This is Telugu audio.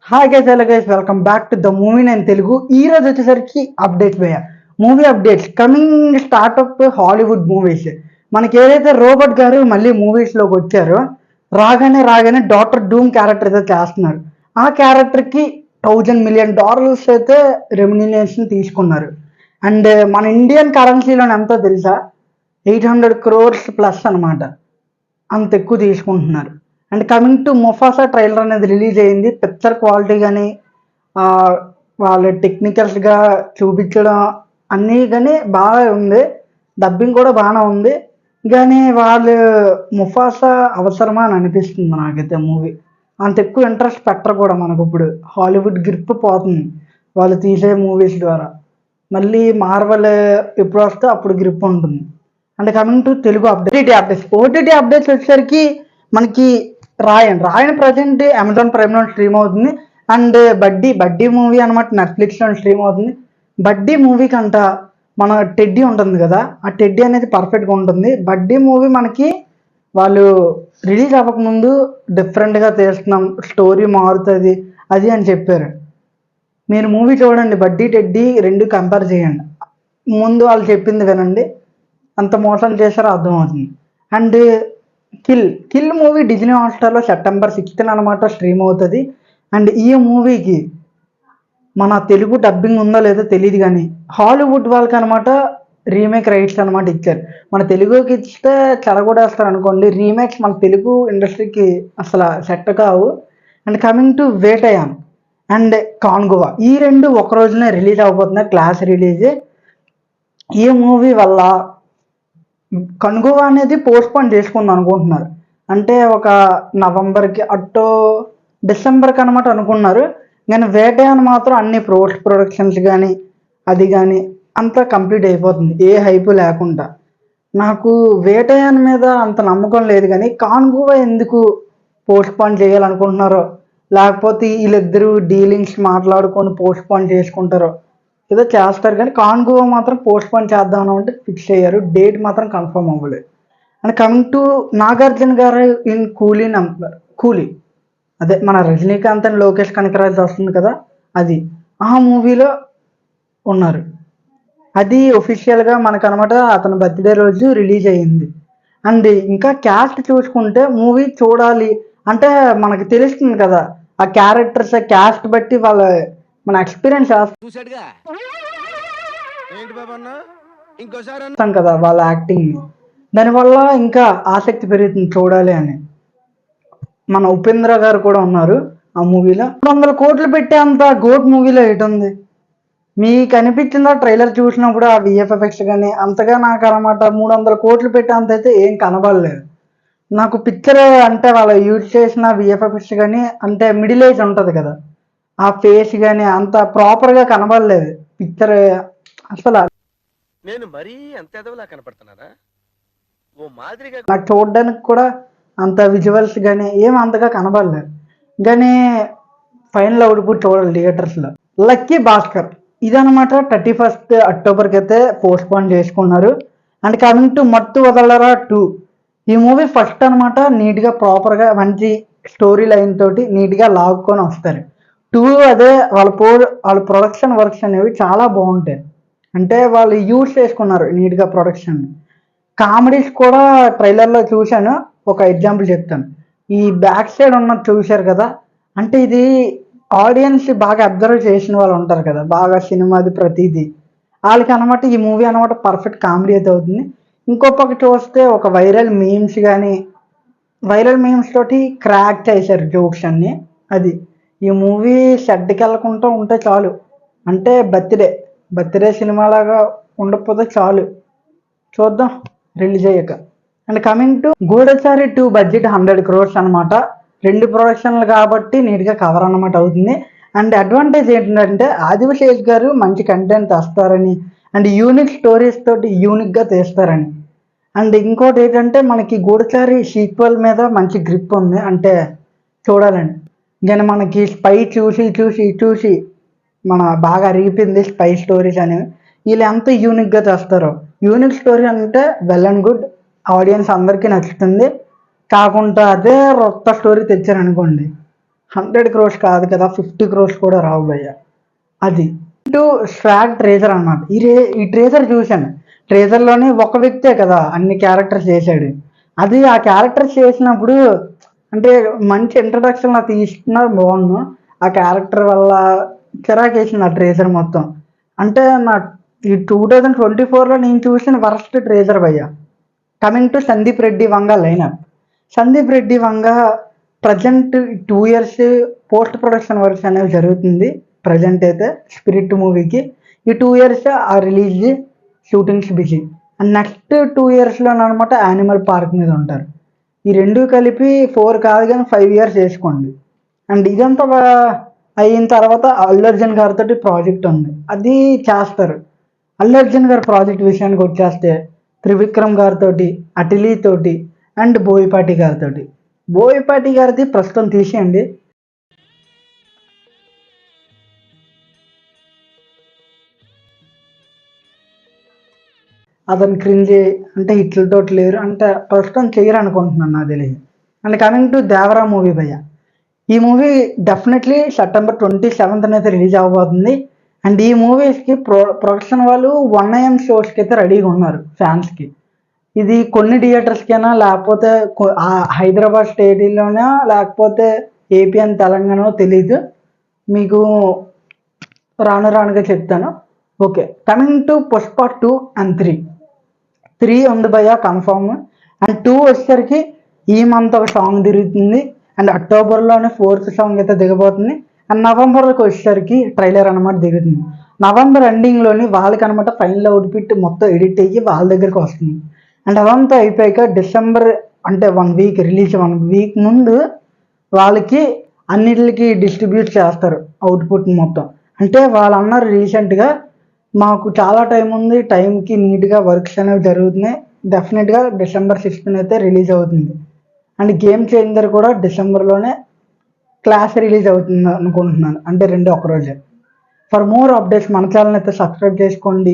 Hi guys, hello guys, welcome back to the movie నేను తెలుగు. ఈ రోజు వచ్చేసరికి అప్డేట్స్ పోయా, movie updates coming startup Hollywood movies. మనకి ఏదైతే రోబోట్ గారు మళ్ళీ మూవీస్లోకి వచ్చారో రాగానే డాక్టర్ డూమ్ క్యారెక్టర్ అయితే చేస్తున్నారు. ఆ క్యారెక్టర్కి $1,000 million అయితే రెమ్యునరేషన్ తీసుకున్నారు. అండ్ మన ఇండియన్ కరెన్సీలో ఎంతో తెలుసా? 800 crores+ అనమాట. అంత ఎక్కువ తీసుకుంటున్నారు. And coming to Mufasa trailer అనేది రిలీజ్ అయింది. పిక్చర్ క్వాలిటీ కానీ వాళ్ళ టెక్నికల్స్గా చూపించడం అన్నీ కానీ బాగా ఉంది. డబ్బింగ్ కూడా బాగానే ఉంది. కానీ వాళ్ళు ముఫాసా అవసరమా అని అనిపిస్తుంది నాకైతే మూవీ. అంత ఎక్కువ ఇంట్రెస్ట్ పెట్టరు కూడా. మనకు ఇప్పుడు హాలీవుడ్ గ్రిప్ పోతుంది వాళ్ళు తీసే మూవీస్ ద్వారా. మళ్ళీ మార్వల్ ఎప్పుడు వస్తే అప్పుడు గ్రిప్ ఉంటుంది. And coming to Telugu OTT updates వచ్చేసరికి మనకి రాయన్ ప్రజెంట్ అమెజాన్ ప్రైమ్లో స్ట్రీమ్ అవుతుంది. అండ్ బడ్డీ మూవీ అనమాట నెట్ఫ్లిక్స్లో స్ట్రీమ్ అవుతుంది. బడ్డీ మూవీకి అంట మన టెడ్డీ ఉంటుంది కదా, ఆ టెడ్డీ అనేది పర్ఫెక్ట్గా ఉంటుంది. బడ్డీ మూవీ మనకి వాళ్ళు రిలీజ్ అవ్వకముందు డిఫరెంట్గా తీస్తున్నాం, స్టోరీ మారుతుంది అది అని చెప్పారు. మీరు మూవీ చూడండి, బడ్డీ టెడ్డీ రెండు కంపేర్ చేయండి. ముందు వాళ్ళు చెప్పింది వినండి, అంత మోసం చేశారో అర్థమవుతుంది. అండ్ కిల్ మూవీ డిజ్నీ హాట్స్టార్లో September 6th అనమాట స్ట్రీమ్ అవుతుంది. అండ్ ఈ మూవీకి మన తెలుగు డబ్బింగ్ ఉందో లేదో తెలియదు, కానీ హాలీవుడ్ వాళ్ళకి అనమాట రీమేక్ రైట్స్ అనమాట ఇచ్చారు. మన తెలుగుకి ఇస్తే చెడగొడేస్తారు అనుకోండి. రీమేక్స్ మన తెలుగు ఇండస్ట్రీకి అసలు సెట్ కావు. And coming to Vettaiyan and Kanguva, ఈ రెండు ఒక రోజునే రిలీజ్ అవబోతున్నాయి, క్లాస్ రిలీజ్. ఈ మూవీ వల్ల కన్గువా అనేది పోస్ట్పోన్ చేసుకుందాం అనుకుంటున్నారు. అంటే ఒక నవంబర్కి అట్టో డిసెంబర్కి అనమాట అనుకున్నారు. కానీ వేటయాన్ మాత్రం అన్ని పోస్ట్ ప్రొడక్షన్స్ కానీ అది కానీ అంతా కంప్లీట్ అయిపోతుంది, ఏ హైపు లేకుండా. నాకు వేటయాన్ మీద అంత నమ్మకం లేదు, కానీ కాన్గువా ఎందుకు పోస్ట్పోన్ చేయాలనుకుంటున్నారో, లేకపోతే వీళ్ళిద్దరూ డీలింగ్స్ మాట్లాడుకొని పోస్ట్పోన్ చేసుకుంటారో ఏదో చేస్తారు. కానీ కాన్గువా మాత్రం పోస్ట్పోన్ చేద్దాం అంటే ఫిక్స్ అయ్యారు, డేట్ మాత్రం కన్ఫర్మ్ అవ్వలేదు. అండ్ కమింగ్ టు నాగార్జున గారు ఇన్ కూలీ, అదే మన రజనీకాంత్ అండ్ లోకేష్ కనకరాజ్ వస్తుంది కదా, అది ఆ మూవీలో ఉన్నారు. అది ఒఫిషియల్గా మనకు అనమాట అతని బర్త్డే రోజు రిలీజ్ అయ్యింది. అండ్ ఇంకా క్యాస్ట్ చూసుకుంటే మూవీ చూడాలి అంటే మనకు తెలుస్తుంది కదా, ఆ క్యారెక్టర్స్ క్యాస్ట్ బట్టి వాళ్ళ మన ఎక్స్పీరియన్స్ చేస్తాం కదా వాళ్ళ యాక్టింగ్. దానివల్ల ఇంకా ఆసక్తి పెరుగుతుంది చూడాలి అని. మన ఉపేంద్ర గారు కూడా ఉన్నారు ఆ మూవీలో. 300 కోట్లు పెట్టే అంత గోట్ మూవీలో ఏటుంది మీకు అనిపించిందా? ట్రైలర్ చూసినప్పుడు ఆ VFX కానీ అంతగా నాకు అనమాట 300 కోట్లు పెట్టే అంత అయితే ఏం కనబడలేదు నాకు. పిక్చర్ అంటే వాళ్ళు యూజ్ చేసిన VFX కానీ అంటే మిడిల్ ఏజ్ ఉంటుంది కదా, ఆ ఫేస్ కానీ అంత ప్రాపర్గా కనబడలేదు పిక్చర్ అసలు. నేను మరీ అంత ఎదవలా కనపడుతున్నారా? ఓ మాదిరిగా నాకు చూడడానికి కూడా అంత విజువల్స్ కానీ ఏం అంతగా కనబడలేదు. కానీ ఫైనల్ అవుట్పుట్ చూడాలి థియేటర్స్లో. లక్కీ భాస్కర్ ఇదనమాట 31st అక్టోబర్కి అయితే పోస్ట్పోన్ చేసుకున్నారు. అండ్ కమింగ్ టు మత్తు వదలరా 2, ఈ మూవీ ఫస్ట్ అనమాట నీట్గా ప్రాపర్గా మంచి స్టోరీ లైన్ తోటి నీట్గా లాక్కొని వస్తారు. 2 అదే వాళ్ళ ప్రొడక్షన్ వర్క్స్ అనేవి చాలా బాగుంటాయి. అంటే వాళ్ళు యూజ్ చేసుకున్నారు నీట్గా ప్రొడక్షన్. కామెడీస్ కూడా ట్రైలర్లో చూశాను, ఒక ఎగ్జాంపుల్ చెప్తాను. ఈ బ్యాక్ సైడ్ ఉన్నది చూశారు కదా, అంటే ఇది ఆడియన్స్ బాగా అబ్జర్వ్ చేసిన వాళ్ళు ఉంటారు కదా, బాగా సినిమాది ప్రతిదీ వాళ్ళకి అనమాట ఈ మూవీ అనమాట పర్ఫెక్ట్ కామెడీ అయితే అవుతుంది. ఇంకో పక్క చూస్తే ఒక వైరల్ మీమ్స్ తోటి క్రాక్ చేశారు జోక్స్ అన్ని. అది ఈ మూవీ షెడ్కి వెళ్ళకుండా ఉంటే చాలు, అంటే బర్త్డే సినిమాలాగా ఉండకపోతే చాలు, చూద్దాం రిలీజ్ అయ్యాక. And coming to Goodachari 2 budget 100 crores అనమాట. 2 ప్రొడక్షన్లు కాబట్టి నీట్గా కవర్ అనమాట అవుతుంది. అండ్ అడ్వాంటేజ్ ఏంటంటే ఆదిశేష్ గారు మంచి కంటెంట్ తెస్తారని, అండ్ యూనిక్ స్టోరీస్ తోటి యూనిక్గా తీస్తారని. అండ్ ఇంకోటి ఏంటంటే మనకి గూఢచారి సీక్వెల్ మీద మంచి గ్రిప్ ఉంది, అంటే చూడాలండి. కానీ మనకి స్పై చూసి మన బాగా అరిగిపోయింది స్పై స్టోరీస్ అనేవి. వీళ్ళు ఎంత యూనిక్గా తెస్తారో, యూనిక్ స్టోరీ అంటే వెల్ అండ్ గుడ్, ఆడియన్స్ అందరికీ నచ్చుతుంది. కాకుండా అదే కొత్త స్టోరీ తెచ్చారనుకోండి 100 crores కాదు కదా, 50 crores కూడా రావు భయ్య. అది స్వాగ్ ట్రేజర్ అన్నమాట. ఈ ట్రేజర్ చూశాను. ట్రేజర్లోనే ఒక వ్యక్తే కదా అన్ని క్యారెక్టర్స్ చేశాడు. అది ఆ క్యారెక్టర్స్ చేసినప్పుడు అంటే మంచి ఇంట్రడక్షన్ నాకు తీసుకున్నా బాగుండు. ఆ క్యారెక్టర్ వల్ల చిరాకేసింది ఆ ట్రేజర్ మొత్తం. అంటే నా ఈ 2024లో నేను చూసిన వరస్ట్ ట్రేజర్ భయ్య. Coming to Sandeep Reddy Vanga lineup. Sandeep Reddy Vanga present 2 years post production works అనేవి జరుగుతుంది. ప్రజెంట్ అయితే స్పిరిట్ మూవీకి ఈ 2 years ఆ release shootings busy. And next 2 yearsలో అనమాట యానిమల్ పార్క్ మీద ఉంటారు. ఈ రెండు కలిపి 4 కాదు కానీ 5 years చేసుకోండి. అండ్ ఇదంతా అయిన తర్వాత అల్లు అర్జున్ గారితో ప్రాజెక్ట్ ఉంది, అది చేస్తారు. అల్లు అర్జున్ గారి ప్రాజెక్ట్ విషయానికి వచ్చేస్తే త్రివిక్రమ్ గారితో, అటిలీ తోటి అండ్ బోయపాటి గారితో. బోయపాటి గారిది ప్రస్తుతం తీసేయండి. అతను క్రింజ్ అంటే హిట్లతో లేరు అంటే ప్రస్తుతం చేయరు అనుకుంటున్నాను నాకు తెలియదు. And coming to Devara movie భయ్య. ఈ మూవీ డెఫినెట్లీ September 27th అయితే రిలీజ్ అవ్వబోతుంది. అండ్ ఈ మూవీస్కి ప్రొడక్షన్ వాళ్ళు 1 AM షోస్కి అయితే రెడీగా ఉన్నారు ఫ్యాన్స్కి. ఇది కొన్ని థియేటర్స్కైనా లేకపోతే హైదరాబాద్ స్టేడియంలోనా లేకపోతే ఏపీ అండ్ తెలంగాణ తెలీదు, మీకు రానుగా చెప్తాను. Okay, coming to Pushpa 2 and 3 ఉంది భయ్య కన్ఫామ్. అండ్ 2 వచ్చేసరికి ఈ మంత్ ఒక సాంగ్ తిరుగుతుంది. అండ్ అక్టోబర్లోనే 4th సాంగ్ అయితే దిగబోతుంది. అండ్ నవంబర్కి వచ్చేసరికి ట్రైలర్ అనమాట దిగుతుంది. నవంబర్ ఎండింగ్లోని వాళ్ళకి అనమాట ఫైనల్ అవుట్పుట్ మొత్తం ఎడిట్ అయ్యి వాళ్ళ దగ్గరికి వస్తుంది. అండ్ అదంతా అయిపోయాక డిసెంబర్ అంటే 1 week రిలీజ్ 1 week ముందు వాళ్ళకి అన్నిటికి డిస్ట్రిబ్యూట్ చేస్తారు అవుట్పుట్ మొత్తం. అంటే వాళ్ళు అన్నారు రీసెంట్గా మాకు చాలా టైం ఉంది, టైంకి నీట్గా వర్క్స్ అనేవి జరుగుతున్నాయి, డెఫినెట్గా December 6th అయితే రిలీజ్ అవుతుంది. అండ్ గేమ్ చేంజర్ కూడా డిసెంబర్లోనే క్లాస్ రిలీజ్ అవుతుంది అనుకుంటున్నాను, అంటే 2 ఒక రోజే. ఫర్ మోర్ అప్డేట్స్ మన ఛానల్ అయితే సబ్స్క్రైబ్ చేసుకోండి.